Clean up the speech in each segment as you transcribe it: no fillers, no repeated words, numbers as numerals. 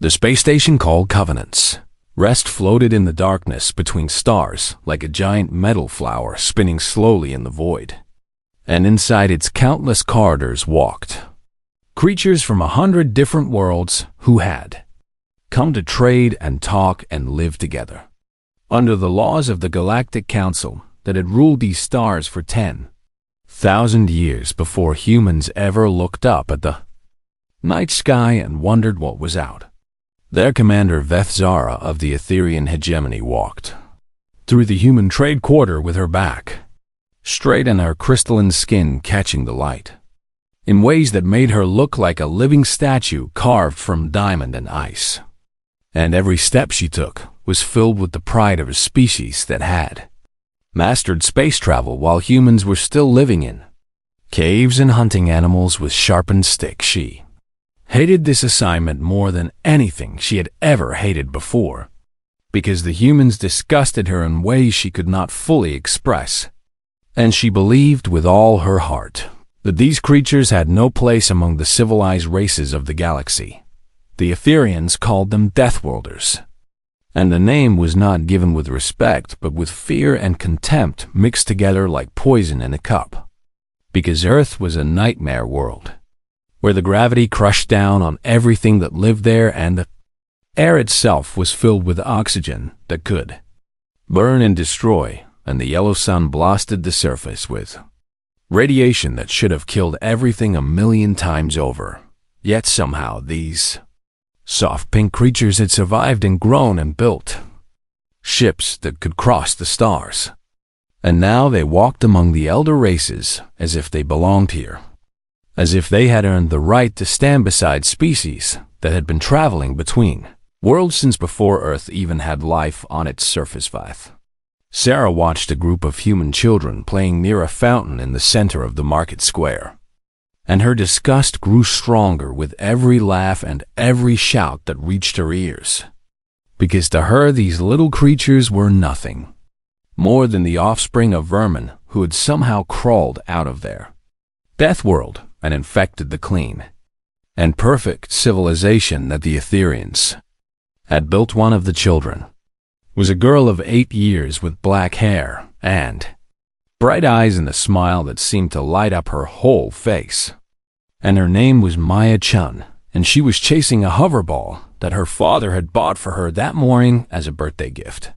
The space station called Covenants. Rest floated in the darkness between stars like a giant metal flower spinning slowly in the void. And inside its countless corridors walked creatures from 100 different worlds who had come to trade and talk and live together under the laws of the Galactic Council that had ruled these stars for 10,000 years before humans ever looked up at the night sky and wondered what was out. Their commander Vethzara of the Etherean hegemony walked through the human trade quarter with her back straight and her crystalline skin catching the light in ways that made her look like a living statue carved from diamond and ice. And every step she took was filled with the pride of a species that had mastered space travel while humans were still living in caves and hunting animals with sharpened sticks. She hated this assignment more than anything she had ever hated before, because the humans disgusted her in ways she could not fully express. And she believed with all her heart that these creatures had no place among the civilized races of the galaxy. The Ethereans called them Deathworlders, and the name was not given with respect but with fear and contempt mixed together like poison in a cup, because Earth was a nightmare world, where the gravity crushed down on everything that lived there and the air itself was filled with oxygen that could burn and destroy, and the yellow sun blasted the surface with radiation that should have killed everything 1,000,000 times over. Yet somehow these soft pink creatures had survived and grown and built ships that could cross the stars. And now they walked among the elder races as if they belonged here, as if they had earned the right to stand beside species that had been traveling between worlds since before Earth even had life on its surface. Sarah watched a group of human children playing near a fountain in the center of the market square, and her disgust grew stronger with every laugh and every shout that reached her ears, because to her these little creatures were nothing more than the offspring of vermin who had somehow crawled out of their death world and infected the clean and perfect civilization that the Ethereans had built. One of the children was a girl of 8 years with black hair and bright eyes and a smile that seemed to light up her whole face. And her name was Maya Chun, and she was chasing a hoverball that her father had bought for her that morning as a birthday gift.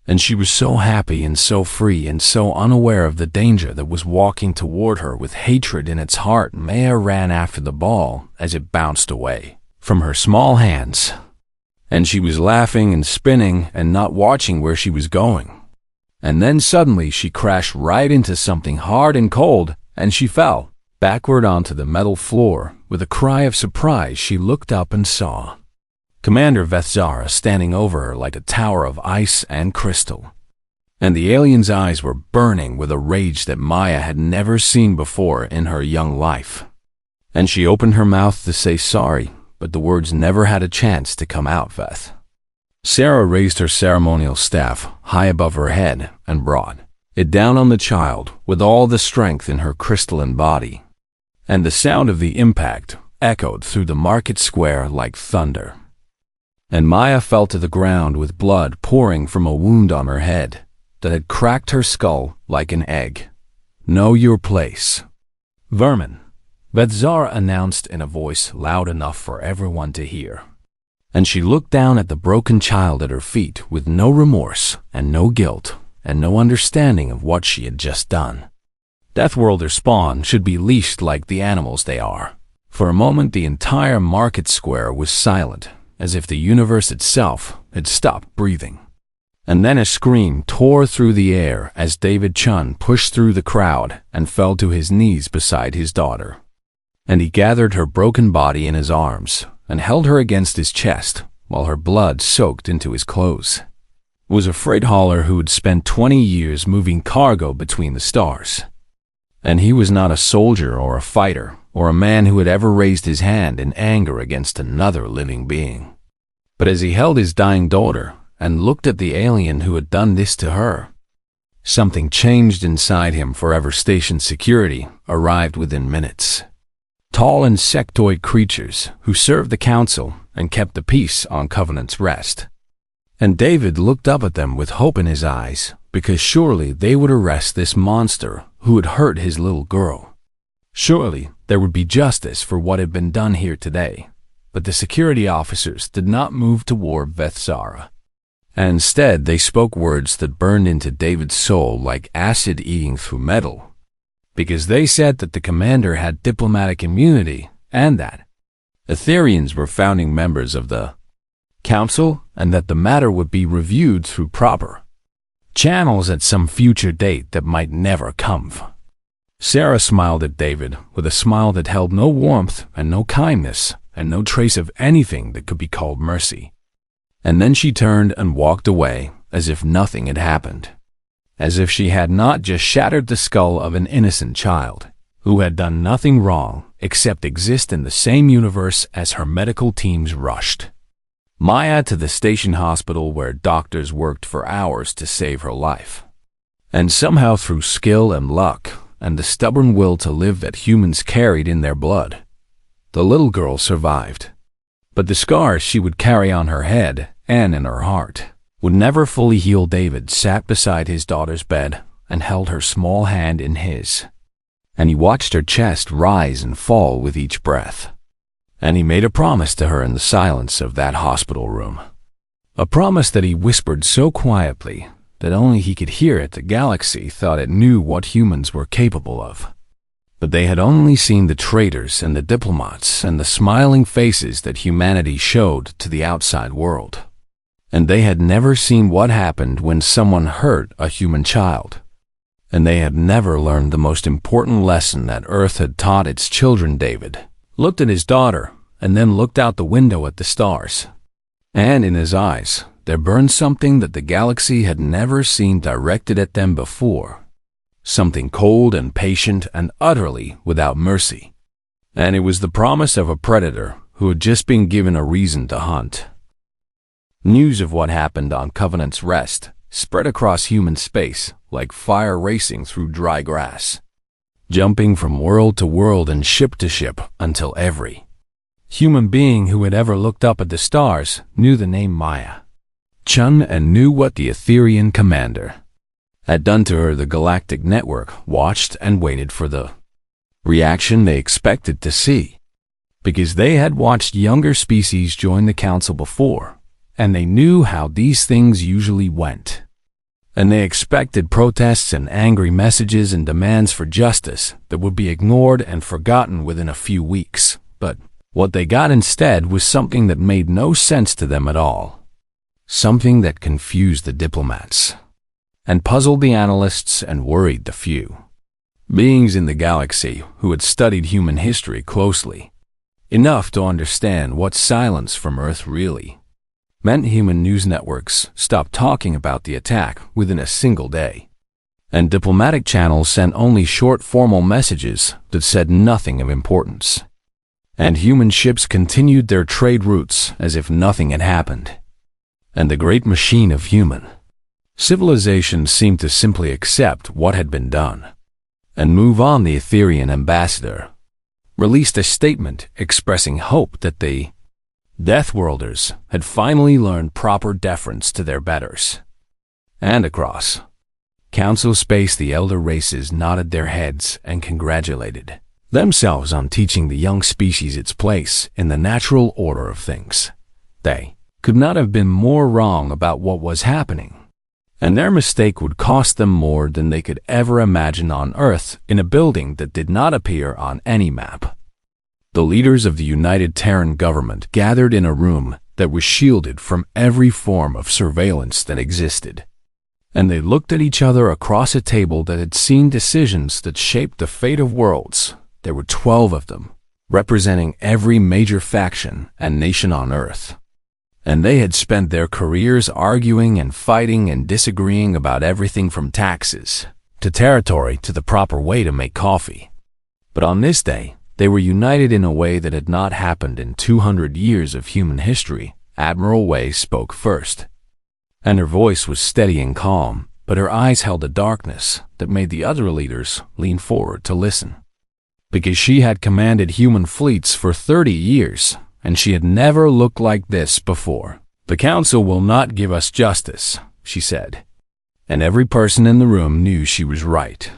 And she was so happy and so free and so unaware of the danger that was walking toward her with hatred in its heart. Maya ran after the ball as it bounced away from her small hands, and she was laughing and spinning and not watching where she was going. And then suddenly she crashed right into something hard and cold, and she fell backward onto the metal floor. With a cry of surprise, she looked up and saw Commander Vethzara standing over her like a tower of ice and crystal. And the alien's eyes were burning with a rage that Maya had never seen before in her young life. And she opened her mouth to say sorry, but the words never had a chance to come out. Sarah raised her ceremonial staff high above her head and brought it down on the child with all the strength in her crystalline body. And the sound of the impact echoed through the market square like thunder. And Maya fell to the ground with blood pouring from a wound on her head that had cracked her skull like an egg. "Know your place, vermin," Vethzara announced in a voice loud enough for everyone to hear. And she looked down at the broken child at her feet with no remorse and no guilt and no understanding of what she had just done. Deathworlder spawn should be leashed like the animals they are. For a moment the entire market square was silent, as if the universe itself had stopped breathing. And then a scream tore through the air as David Chun pushed through the crowd and fell to his knees beside his daughter. And he gathered her broken body in his arms and held her against his chest while her blood soaked into his clothes. It was a freight hauler who had spent 20 years moving cargo between the stars. And he was not a soldier or a fighter or a man who had ever raised his hand in anger against another living being. But as he held his dying daughter and looked at the alien who had done this to her, something changed inside him. Forever Station security arrived within minutes. Tall insectoid creatures who served the council and kept the peace on Covenant's Rest. And David looked up at them with hope in his eyes, because surely they would arrest this monster who had hurt his little girl. Surely there would be justice for what had been done here today. But the security officers did not move toward Vethzara. And instead they spoke words that burned into David's soul like acid eating through metal, because they said that the commander had diplomatic immunity and that Etherians were founding members of the Council and that the matter would be reviewed through proper channels at some future date that might never come. Sarah smiled at David with a smile that held no warmth and no kindness and no trace of anything that could be called mercy. And then she turned and walked away as if nothing had happened, as if she had not just shattered the skull of an innocent child who had done nothing wrong except exist in the same universe as her medical teams rushed Maya to the station hospital where doctors worked for hours to save her life. And somehow through skill and luck and the stubborn will to live that humans carried in their blood, the little girl survived. But the scars she would carry on her head and in her heart would never fully heal. David sat beside his daughter's bed and held her small hand in his, and he watched her chest rise and fall with each breath. And he made a promise to her in the silence of that hospital room. A promise that he whispered so quietly that only he could hear it. The galaxy thought it knew what humans were capable of. But they had only seen the traitors and the diplomats and the smiling faces that humanity showed to the outside world. And they had never seen what happened when someone hurt a human child. And they had never learned the most important lesson that Earth had taught its children. David looked at his daughter and then looked out the window at the stars. And in his eyes, there burned something that the galaxy had never seen directed at them before. Something cold and patient and utterly without mercy. And it was the promise of a predator who had just been given a reason to hunt. News of what happened on Covenant's Rest spread across human space like fire racing through dry grass, jumping from world to world and ship to ship until every human being who had ever looked up at the stars knew the name Maya Chun and knew what the Etherian commander had done to her. The Galactic Network watched and waited for the reaction they expected to see, because they had watched younger species join the Council before, and they knew how these things usually went. And they expected protests and angry messages and demands for justice that would be ignored and forgotten within a few weeks. But what they got instead was something that made no sense to them at all. Something that confused the diplomats and puzzled the analysts and worried the few beings in the galaxy who had studied human history closely, enough to understand what silence from Earth really meant. Human news networks stopped talking about the attack within a single day, and diplomatic channels sent only short formal messages that said nothing of importance. And human ships continued their trade routes as if nothing had happened. And the great machine of human civilization seemed to simply accept what had been done and move on. The Etherian ambassador released a statement expressing hope that the Deathworlders had finally learned proper deference to their betters. And across Council space, the elder races nodded their heads and congratulated themselves on teaching the young species its place in the natural order of things. They could not have been more wrong about what was happening, and their mistake would cost them more than they could ever imagine on Earth in a building that did not appear on any map. The leaders of the United Terran government gathered in a room that was shielded from every form of surveillance that existed, and they looked at each other across a table that had seen decisions that shaped the fate of worlds. There were 12 of them, representing every major faction and nation on Earth. And they had spent their careers arguing and fighting and disagreeing about everything from taxes to territory to the proper way to make coffee. But on this day, they were united in a way that had not happened in 200 years of human history. Admiral Wei spoke first, and her voice was steady and calm, but her eyes held a darkness that made the other leaders lean forward to listen. Because she had commanded human fleets for 30 years, and she had never looked like this before. "The council will not give us justice," she said. And every person in the room knew she was right.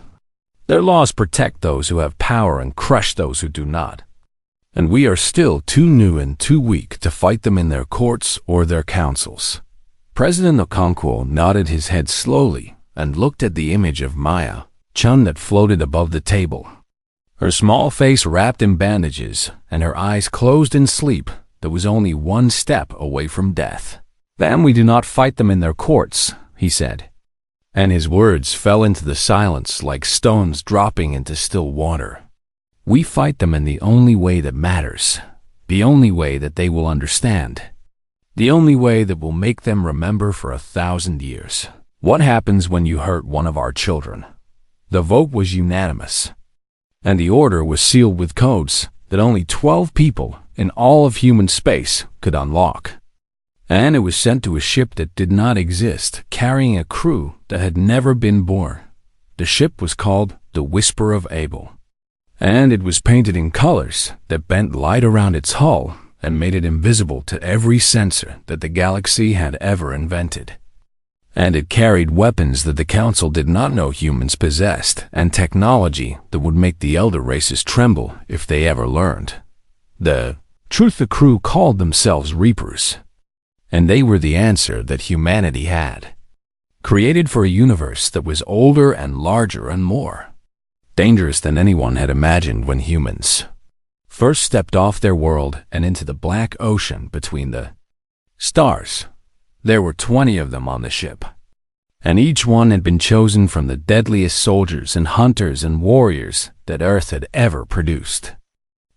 Their laws protect those who have power and crush those who do not. And we are still too new and too weak to fight them in their courts or their councils. President Okonkwo nodded his head slowly and looked at the image of Maya Chun that floated above the table. Her small face wrapped in bandages and her eyes closed in sleep that was only one step away from death. "Then we do not fight them in their courts," he said. And his words fell into the silence like stones dropping into still water. "We fight them in the only way that matters, the only way that they will understand, the only way that will make them remember for 1,000 years. What happens when you hurt one of our children?" The vote was unanimous, and the order was sealed with codes that only 12 people in all of human space could unlock. And it was sent to a ship that did not exist, carrying a crew that had never been born. The ship was called the Whisper of Abel, and it was painted in colors that bent light around its hull and made it invisible to every sensor that the galaxy had ever invented. And it carried weapons that the Council did not know humans possessed, and technology that would make the elder races tremble if they ever learned. The crew called themselves Reapers, and they were the answer that humanity had, created for a universe that was older and larger and more dangerous than anyone had imagined when humans first stepped off their world and into the black ocean between the stars. There were 20 of them on the ship, and each one had been chosen from the deadliest soldiers and hunters and warriors that Earth had ever produced.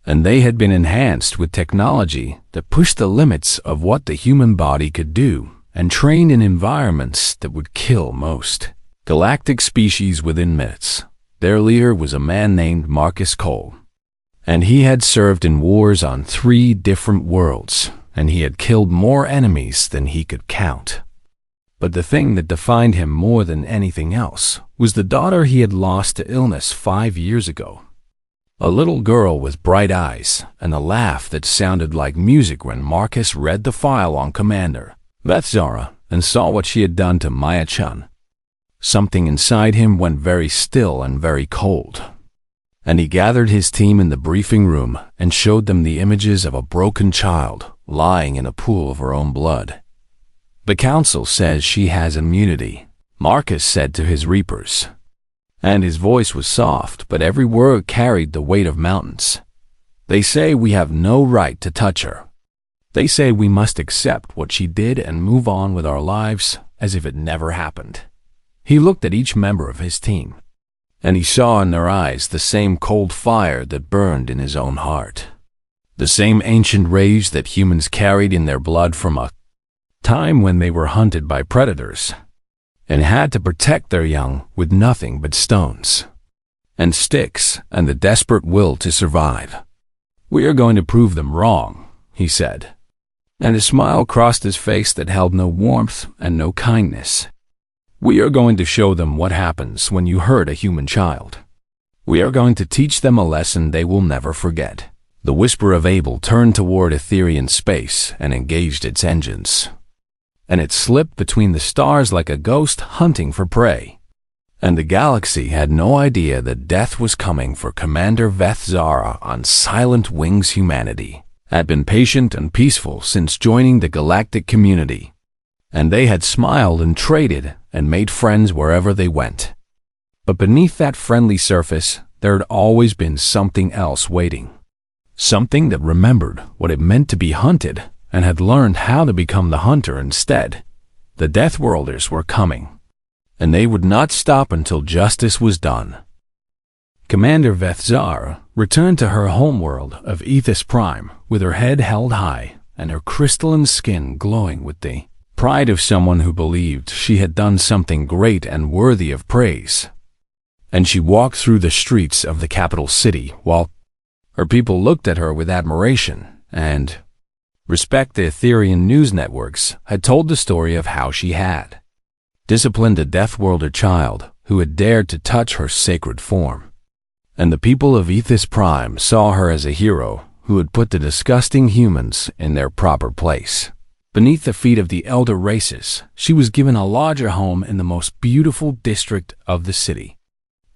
And they had been enhanced with technology that pushed the limits of what the human body could do and trained in environments that would kill most galactic species within minutes. Their leader was a man named Marcus Cole, and he had served in wars on 3 different worlds, and he had killed more enemies than he could count. But the thing that defined him more than anything else was the daughter he had lost to illness 5 years ago. A little girl with bright eyes and a laugh that sounded like music when Marcus read the file on Commander Vethzara and saw what she had done to Maya Chun. Something inside him went very still and very cold, and he gathered his team in the briefing room and showed them the images of a broken child lying in a pool of her own blood. "The Council says she has immunity," Marcus said to his Reapers, and his voice was soft, but every word carried the weight of mountains. "They say we have no right to touch her. They say we must accept what she did and move on with our lives as if it never happened." He looked at each member of his team, and he saw in their eyes the same cold fire that burned in his own heart, the same ancient rage that humans carried in their blood from a time when they were hunted by predators and had to protect their young with nothing but stones and sticks and the desperate will to survive. "We are going to prove them wrong," he said, and a smile crossed his face that held no warmth and no kindness. "We are going to show them what happens when you hurt a human child. We are going to teach them a lesson they will never forget." The Whisper of Abel turned toward Etherian space and engaged its engines, and it slipped between the stars like a ghost hunting for prey. And the galaxy had no idea that death was coming, for Commander Vethzara on Silent Wings humanity had been patient and peaceful since joining the galactic community, and they had smiled and traded and made friends wherever they went. But beneath that friendly surface, there had always been something else waiting, something that remembered what it meant to be hunted and had learned how to become the hunter instead. The Deathworlders were coming, and they would not stop until justice was done. Commander Vethzara returned to her homeworld of Ethis Prime with her head held high and her crystalline skin glowing with the pride of someone who believed she had done something great and worthy of praise. And she walked through the streets of the capital city while her people looked at her with admiration and respect. The Etherian news networks had told the story of how she had disciplined a Deathworlder child who had dared to touch her sacred form. And the people of Ethis Prime saw her as a hero who had put the disgusting humans in their proper place. Beneath the feet of the elder races, she was given a larger home in the most beautiful district of the city.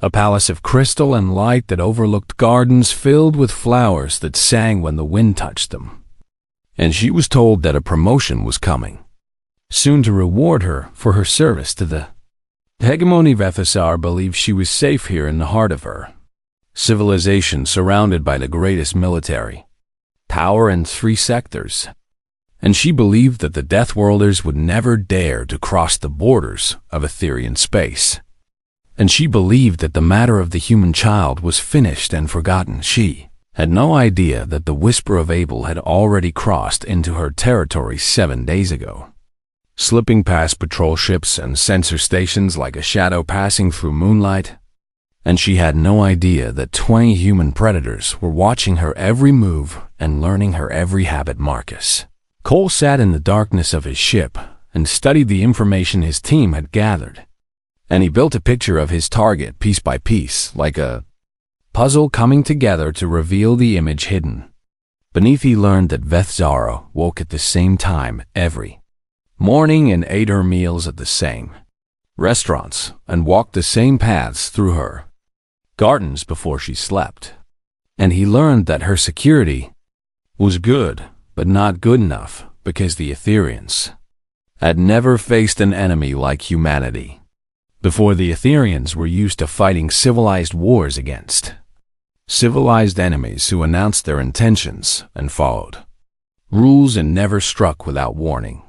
A palace of crystal and light that overlooked gardens filled with flowers that sang when the wind touched them. And she was told that a promotion was coming, soon to reward her for her service to the hegemony. Vethasar believed she was safe here in the heart of her civilization, surrounded by the greatest military power in 3 sectors. And she believed that the Deathworlders would never dare to cross the borders of Etherian space. And she believed that the matter of the human child was finished and forgotten. She had no idea that the Whisper of Abel had already crossed into her territory 7 days ago, slipping past patrol ships and sensor stations like a shadow passing through moonlight. And she had no idea that 20 human predators were watching her every move and learning her every habit. Marcus Cole sat in the darkness of his ship and studied the information his team had gathered. And he built a picture of his target piece by piece, like a puzzle coming together to reveal the image hidden beneath. He learned that Vethzara woke at the same time every morning and ate her meals at the same restaurants and walked the same paths through her gardens before she slept. And he learned that her security was good, but not good enough, because the Etherians had never faced an enemy like humanity. Before, the Etherians were used to fighting civilized wars against civilized enemies who announced their intentions and followed rules and never struck without warning.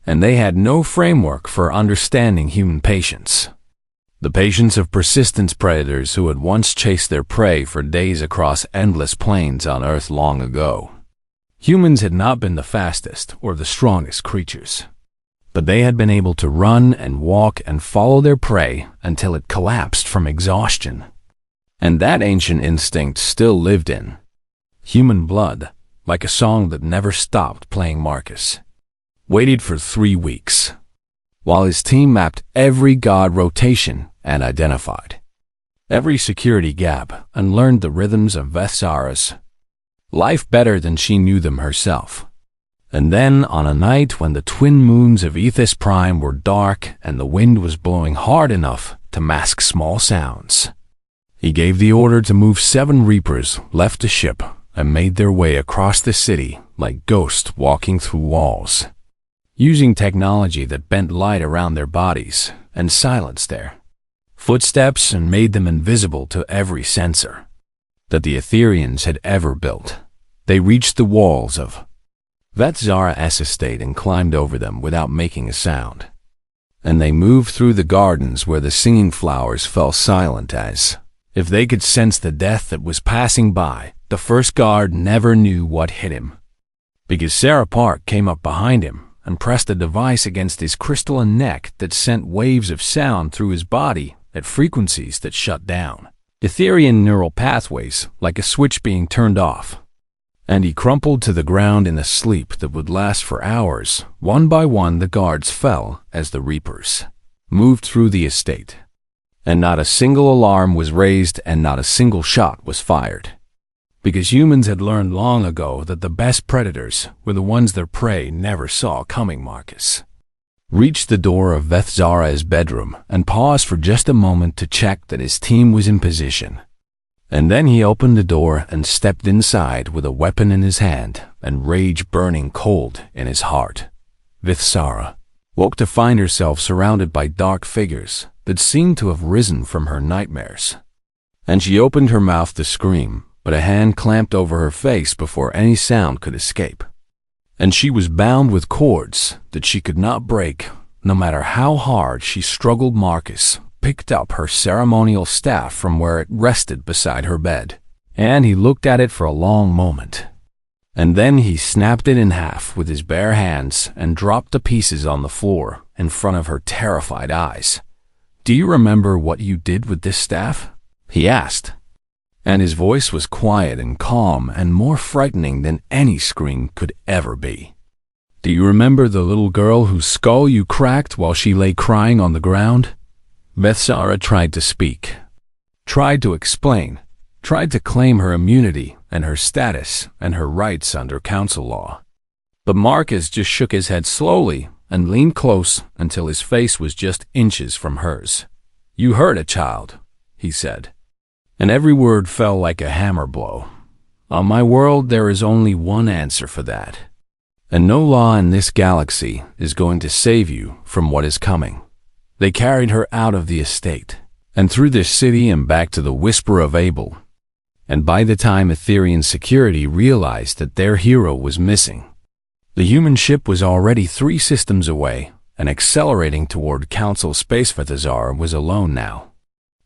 And they had no framework for understanding human patience. The patience of persistent predators who had once chased their prey for days across endless plains on Earth long ago. Humans had not been the fastest or the strongest creatures, but they had been able to run and walk and follow their prey until it collapsed from exhaustion. And that ancient instinct still lived in human blood, like a song that never stopped playing. Marcus waited for 3 weeks, while his team mapped every god rotation and identified every security gap and learned the rhythms of Vethzara's life better than she knew them herself. And then, on a night when the twin moons of Ethis Prime were dark and the wind was blowing hard enough to mask small sounds, he gave the order to move 7 Reapers, left the ship, and made their way across the city like ghosts walking through walls, using technology that bent light around their bodies and silenced their footsteps and made them invisible to every sensor that the Etherians had ever built. They reached the walls of Vethzara's estate and climbed over them without making a sound. And they moved through the gardens where the singing flowers fell silent, as if they could sense the death that was passing by. The first guard never knew what hit him, because Sarah Park came up behind him and pressed a device against his crystalline neck that sent waves of sound through his body at frequencies that shut down Etherian neural pathways like a switch being turned off. And he crumpled to the ground in a sleep that would last for hours. One by one the guards fell as the Reapers moved through the estate. And not a single alarm was raised and not a single shot was fired. Because humans had learned long ago that the best predators were the ones their prey never saw coming. Marcus reached the door of Vethzara's bedroom and paused for just a moment to check that his team was in position. And then he opened the door and stepped inside with a weapon in his hand and rage burning cold in his heart. Vethzara woke to find herself surrounded by dark figures that seemed to have risen from her nightmares. And she opened her mouth to scream, but a hand clamped over her face before any sound could escape. And she was bound with cords that she could not break, no matter how hard she struggled. Marcus picked up her ceremonial staff from where it rested beside her bed, and he looked at it for a long moment. And then he snapped it in half with his bare hands and dropped the pieces on the floor in front of her terrified eyes. "Do you remember what you did with this staff?" he asked. And his voice was quiet and calm and more frightening than any scream could ever be. "Do you remember the little girl whose skull you cracked while she lay crying on the ground?" Vethzara tried to speak, tried to explain, tried to claim her immunity and her status and her rights under council law. But Marcus just shook his head slowly and leaned close until his face was just inches from hers. "You heard it, child," he said, and every word fell like a hammer blow. "On my world, there is only one answer for that, and no law in this galaxy is going to save you from what is coming." They carried her out of the estate, and through this city and back to the Whisper of Abel. And by the time Etherean security realized that their hero was missing, the human ship was already 3 systems away and accelerating toward Council Space. Balthazar was alone now,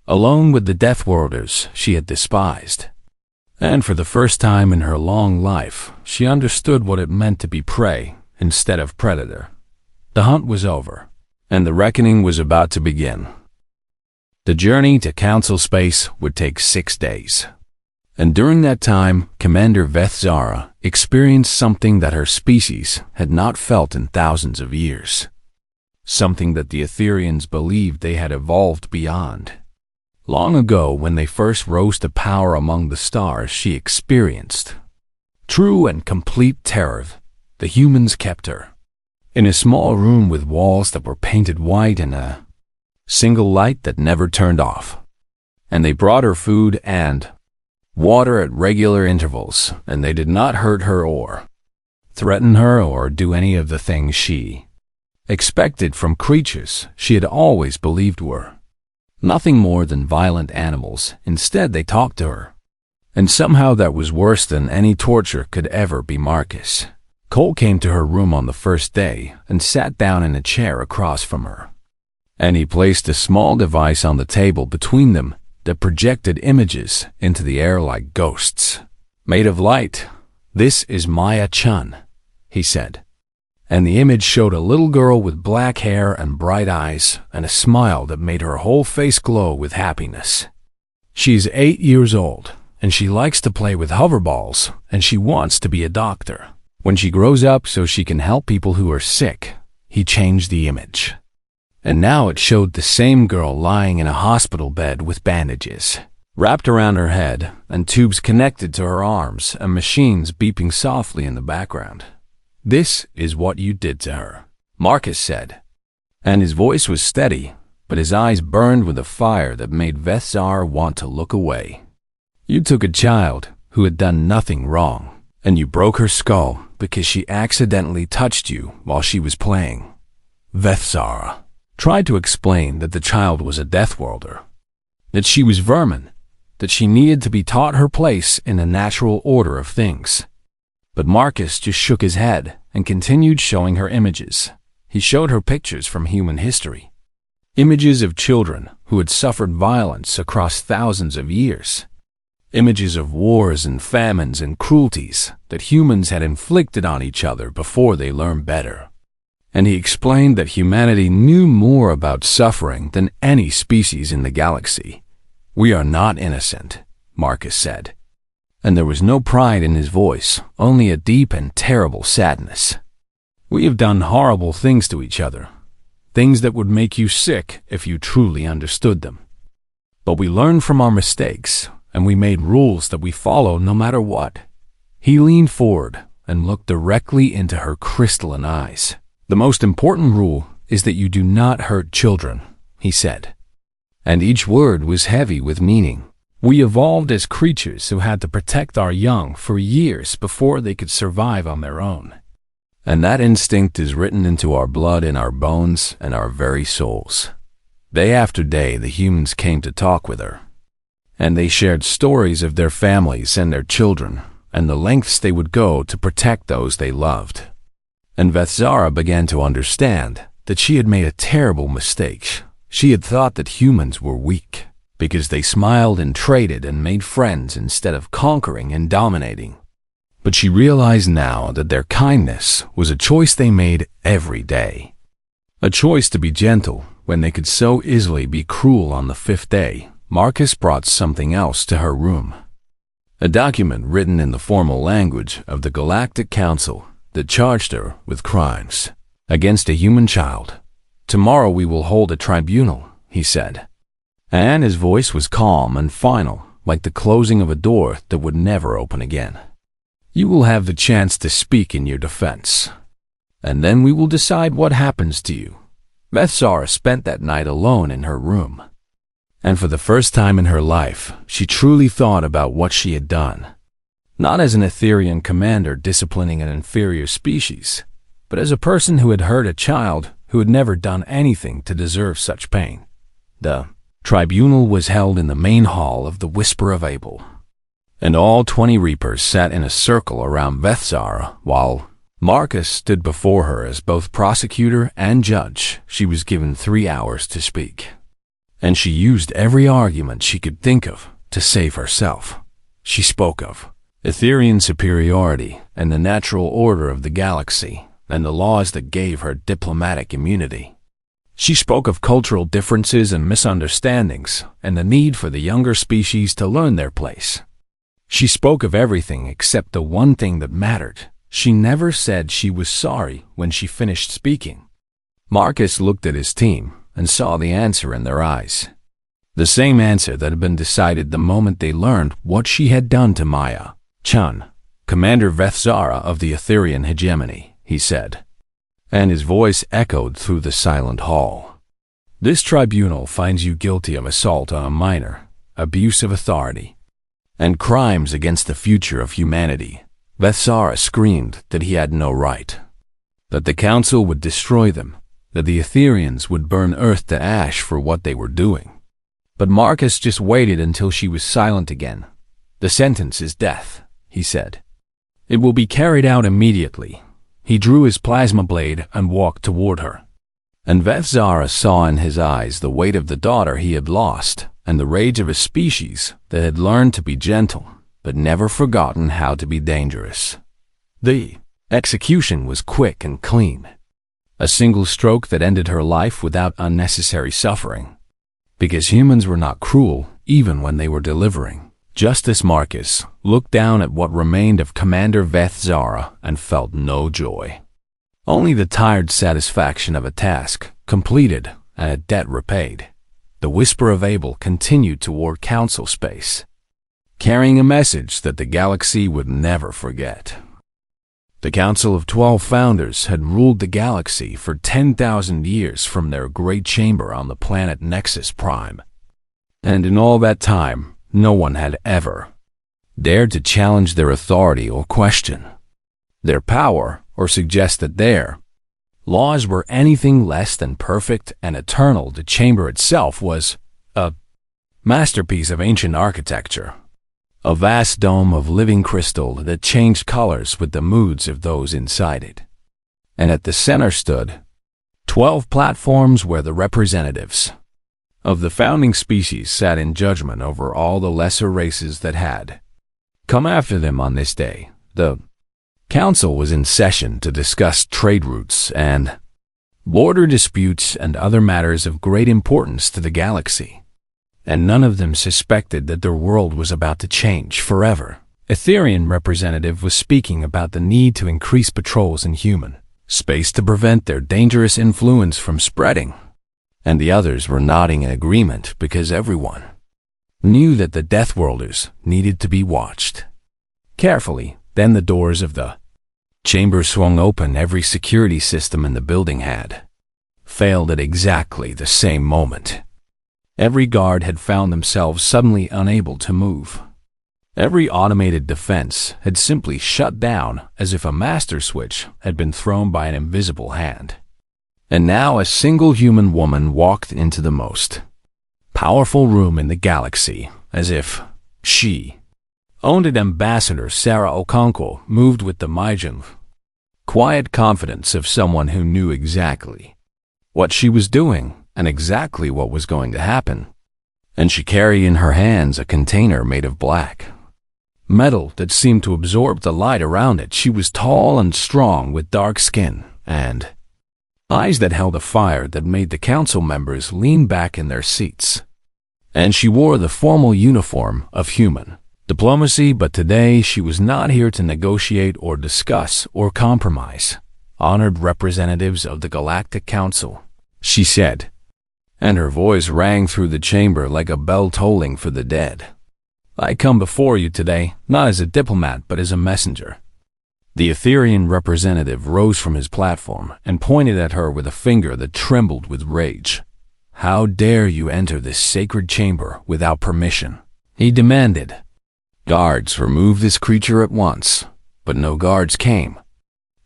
alone with the Deathworlders she had despised. And for the first time in her long life, she understood what it meant to be prey instead of predator. The hunt was over, and the reckoning was about to begin. The journey to Council Space would take 6 days. And during that time, Commander Vethzara experienced something that her species had not felt in thousands of years. Something that the Ethereans believed they had evolved beyond. Long ago, when they first rose to power among the stars, she experienced true and complete terror. The humans kept her in a small room with walls that were painted white and a single light that never turned off. And they brought her food and water at regular intervals, and they did not hurt her or threaten her or do any of the things she expected from creatures she had always believed were nothing more than violent animals. Instead, they talked to her. And somehow that was worse than any torture could ever be. Marcus Cole came to her room on the first day and sat down in a chair across from her. And he placed a small device on the table between them that projected images into the air like ghosts, made of light. "This is Maya Chun," he said. And the image showed a little girl with black hair and bright eyes and a smile that made her whole face glow with happiness. "She's 8 years old, and she likes to play with hoverballs, and she wants to be a doctor when she grows up so she can help people who are sick." He changed the image. And now it showed the same girl lying in a hospital bed with bandages wrapped around her head and tubes connected to her arms and machines beeping softly in the background. "This is what you did to her," Marcus said. And his voice was steady, but his eyes burned with a fire that made Vethzar want to look away. "You took a child who had done nothing wrong, and you broke her skull because she accidentally touched you while she was playing." Vethzara tried to explain that the child was a Deathworlder, that she was vermin, that she needed to be taught her place in the natural order of things. But Marcus just shook his head and continued showing her images. He showed her pictures from human history, images of children who had suffered violence across thousands of years, images of wars and famines and cruelties that humans had inflicted on each other before they learned better. And he explained that humanity knew more about suffering than any species in the galaxy. "We are not innocent," Marcus said. And there was no pride in his voice, only a deep and terrible sadness. "We have done horrible things to each other, things that would make you sick if you truly understood them. But we learned from our mistakes, and we made rules that we follow no matter what." He leaned forward and looked directly into her crystalline eyes. "The most important rule is that you do not hurt children," he said. And each word was heavy with meaning. "We evolved as creatures who had to protect our young for years before they could survive on their own. And that instinct is written into our blood, in our bones, and our very souls." Day after day, the humans came to talk with her. And they shared stories of their families and their children, and the lengths they would go to protect those they loved. And Vethzara began to understand that she had made a terrible mistake. She had thought that humans were weak because they smiled and traded and made friends instead of conquering and dominating. But she realized now that their kindness was a choice they made every day. A choice to be gentle when they could so easily be cruel. On the 5th day, Marcus brought something else to her room. A document written in the formal language of the Galactic Council that charged her with crimes against a human child. "Tomorrow we will hold a tribunal," he said. And his voice was calm and final, like the closing of a door that would never open again. You will have the chance to speak in your defense, and then we will decide what happens to you. Vethzara spent that night alone in her room, and for the first time in her life, she truly thought about what she had done. Not as an Etherian commander disciplining an inferior species, but as a person who had hurt a child who had never done anything to deserve such pain. The tribunal was held in the main hall of the Whisper of Abel, and all 20 Reapers sat in a circle around Vethzara while Marcus stood before her as both prosecutor and judge. She was given 3 hours to speak, and she used every argument she could think of to save herself. She spoke of Etherian superiority and the natural order of the galaxy and the laws that gave her diplomatic immunity. She spoke of cultural differences and misunderstandings and the need for the younger species to learn their place. She spoke of everything except the one thing that mattered. She never said she was sorry when she finished speaking. Marcus looked at his team and saw the answer in their eyes. The same answer that had been decided the moment they learned what she had done to Maya. Chun, Commander Vethzara of the Etherian hegemony, he said, and his voice echoed through the silent hall. This tribunal finds you guilty of assault on a minor, abuse of authority, and crimes against the future of humanity. Vethzara screamed that he had no right, that the council would destroy them, that the Etherians would burn Earth to ash for what they were doing. But Marcus just waited until she was silent again. The sentence is death, he said. It will be carried out immediately. He drew his plasma blade and walked toward her. And Vethzara saw in his eyes the weight of the daughter he had lost and the rage of a species that had learned to be gentle but never forgotten how to be dangerous. The execution was quick and clean. A single stroke that ended her life without unnecessary suffering. Because humans were not cruel even when they were delivering. Justice Marcus looked down at what remained of Commander Vethzara and felt no joy. Only the tired satisfaction of a task completed and a debt repaid. The Whisper of Abel continued toward council space, carrying a message that the galaxy would never forget. The Council of 12 Founders had ruled the galaxy for 10,000 years from their great chamber on the planet Nexus Prime. And in all that time, no one had ever dared to challenge their authority or question their power or suggest that their laws were anything less than perfect and eternal. The chamber itself was a masterpiece of ancient architecture, a vast dome of living crystal that changed colors with the moods of those inside it. And at the center stood 12 platforms where the representatives of the founding species sat in judgment over all the lesser races that had come after them on this day. The council was in session to discuss trade routes and border disputes and other matters of great importance to the galaxy. And none of them suspected that their world was about to change forever. Etherian representative was speaking about the need to increase patrols in human space to prevent their dangerous influence from spreading. And the others were nodding in agreement because everyone knew that the Deathworlders needed to be watched carefully. Then the doors of the chamber swung open. Every security system in the building had failed at exactly the same moment. Every guard had found themselves suddenly unable to move. Every automated defense had simply shut down as if a master switch had been thrown by an invisible hand. And now a single human woman walked into the most powerful room in the galaxy, as if she owned it. Ambassador Sarah Okonkwo moved with the Maijin quiet confidence of someone who knew exactly what she was doing and exactly what was going to happen. And she carried in her hands a container made of black metal that seemed to absorb the light around it. She was tall and strong with dark skin and eyes that held a fire that made the council members lean back in their seats. And she wore the formal uniform of human diplomacy, but today she was not here to negotiate or discuss or compromise. Honored representatives of the Galactic Council, she said, and her voice rang through the chamber like a bell tolling for the dead. I come before you today, not as a diplomat, but as a messenger." The Etherean representative rose from his platform and pointed at her with a finger that trembled with rage. "How dare you enter this sacred chamber without permission?" he demanded. "Guards, remove this creature at once." But no guards came.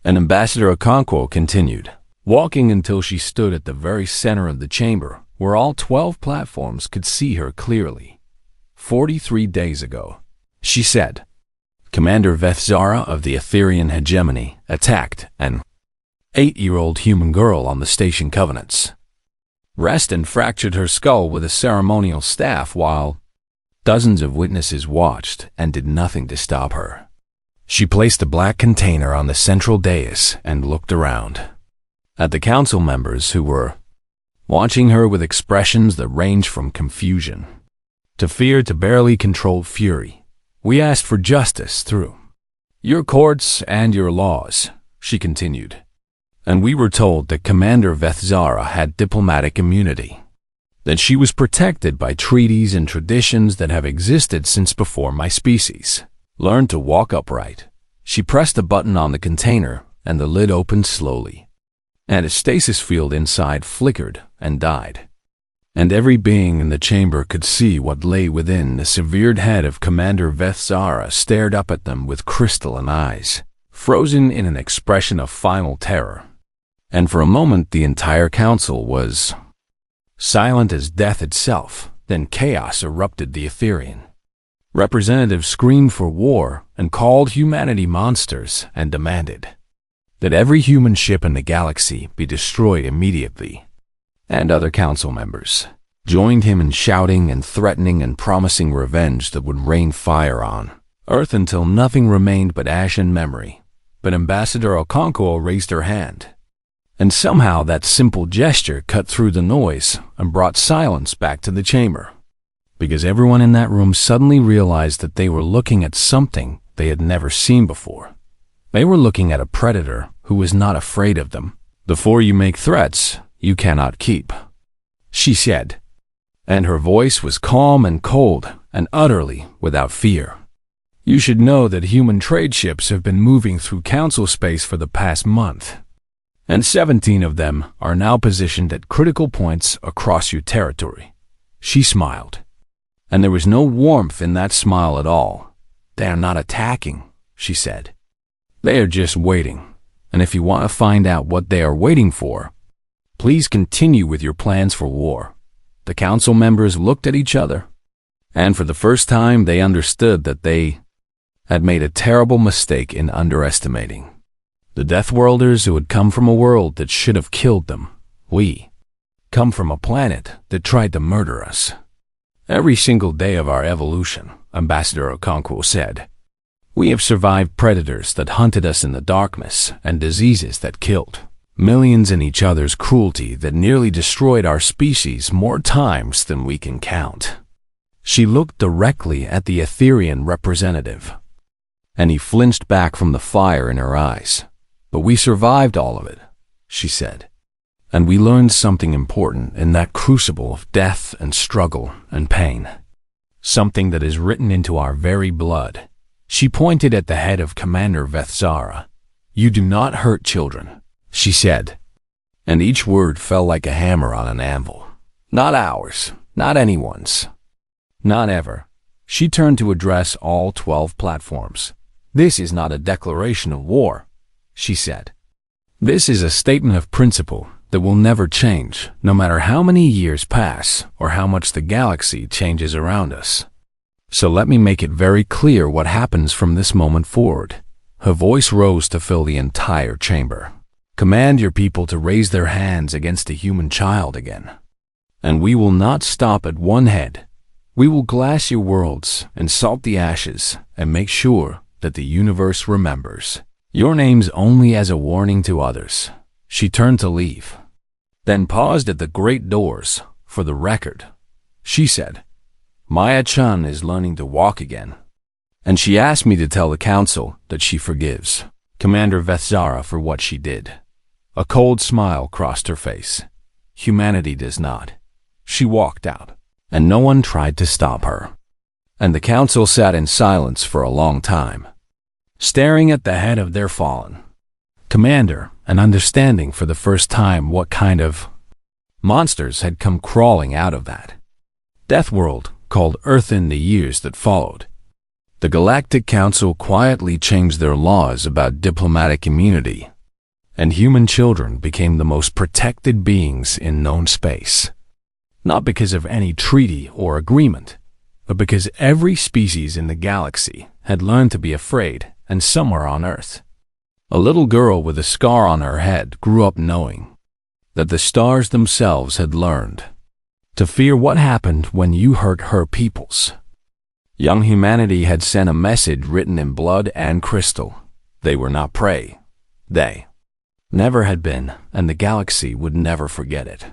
And Ambassador Okonkwo continued, walking until she stood at the very center of the chamber, where all 12 platforms could see her clearly. 43 days ago, she said, Commander Vethzara of the Etherean hegemony attacked an 8-year-old human girl on the station Covenants. Reston fractured her skull with a ceremonial staff while dozens of witnesses watched and did nothing to stop her. She placed a black container on the central dais and looked around at the council members who were watching her with expressions that ranged from confusion to fear to barely controlled fury. "We asked for justice through your courts and your laws," she continued, "and we were told that Commander Vethzara had diplomatic immunity, that she was protected by treaties and traditions that have existed since before my species learned to walk upright." She pressed a button on the container, and the lid opened slowly, and a stasis field inside flickered and died. And every being in the chamber could see what lay within. The severed head of Commander Vethzara stared up at them with crystalline eyes, frozen in an expression of final terror. And for a moment the entire council was silent as death itself. Then chaos erupted. The Etherean representative screamed for war and called humanity monsters and demanded that every human ship in the galaxy be destroyed immediately. And other council members joined him in shouting and threatening and promising revenge that would rain fire on Earth until nothing remained but ash and memory. But Ambassador Okonkwo raised her hand, and somehow that simple gesture cut through the noise and brought silence back to the chamber, because everyone in that room suddenly realized that they were looking at something they had never seen before. They were looking at a predator who was not afraid of them. "Before you make threats, you cannot keep," she said, and her voice was calm and cold and utterly without fear. "You should know that human trade ships have been moving through council space for the past month, and 17 of them are now positioned at critical points across your territory." She smiled, and there was no warmth in that smile at all. "They are not attacking," she said. "They are just waiting, and if you want to find out what they are waiting for, please continue with your plans for war." The council members looked at each other, and for the first time they understood that they had made a terrible mistake in underestimating the Deathworlders who had come from a world that should have killed them. "We come from a planet that tried to murder us every single day of our evolution," Ambassador Okonkwo said. "We have survived predators that hunted us in the darkness and diseases that killed millions in each other's cruelty that nearly destroyed our species more times than we can count." She looked directly at the Etherean representative, and he flinched back from the fire in her eyes. "But we survived all of it," she said. "And we learned something important in that crucible of death and struggle and pain. Something that is written into our very blood." She pointed at the head of Commander Vethzara. "You do not hurt children," she said, and each word fell like a hammer on an anvil. "Not ours, not anyone's, not ever." She turned to address all 12 platforms. "This is not a declaration of war," she said. "This is a statement of principle that will never change, no matter how many years pass or how much the galaxy changes around us. So let me make it very clear what happens from this moment forward." Her voice rose to fill the entire chamber. "Command your people to raise their hands against a human child again. And we will not stop at one head. We will glass your worlds and salt the ashes and make sure that the universe remembers your names only as a warning to others." She turned to leave, then paused at the great doors. "For the record," she said, "Maya-chan is learning to walk again, and she asked me to tell the council that she forgives Commander Vethzara for what she did." A cold smile crossed her face. "Humanity does not." She walked out, and no one tried to stop her. And the council sat in silence for a long time, staring at the head of their fallen commander and understanding for the first time what kind of monsters had come crawling out of that death world called Earth in the years that followed. The Galactic Council quietly changed their laws about diplomatic immunity, and human children became the most protected beings in known space. Not because of any treaty or agreement, but because every species in the galaxy had learned to be afraid, and somewhere on Earth, a little girl with a scar on her head grew up knowing that the stars themselves had learned to fear what happened when you hurt her peoples. Young humanity had sent a message written in blood and crystal. They were not prey. They never had been, and the galaxy would never forget it.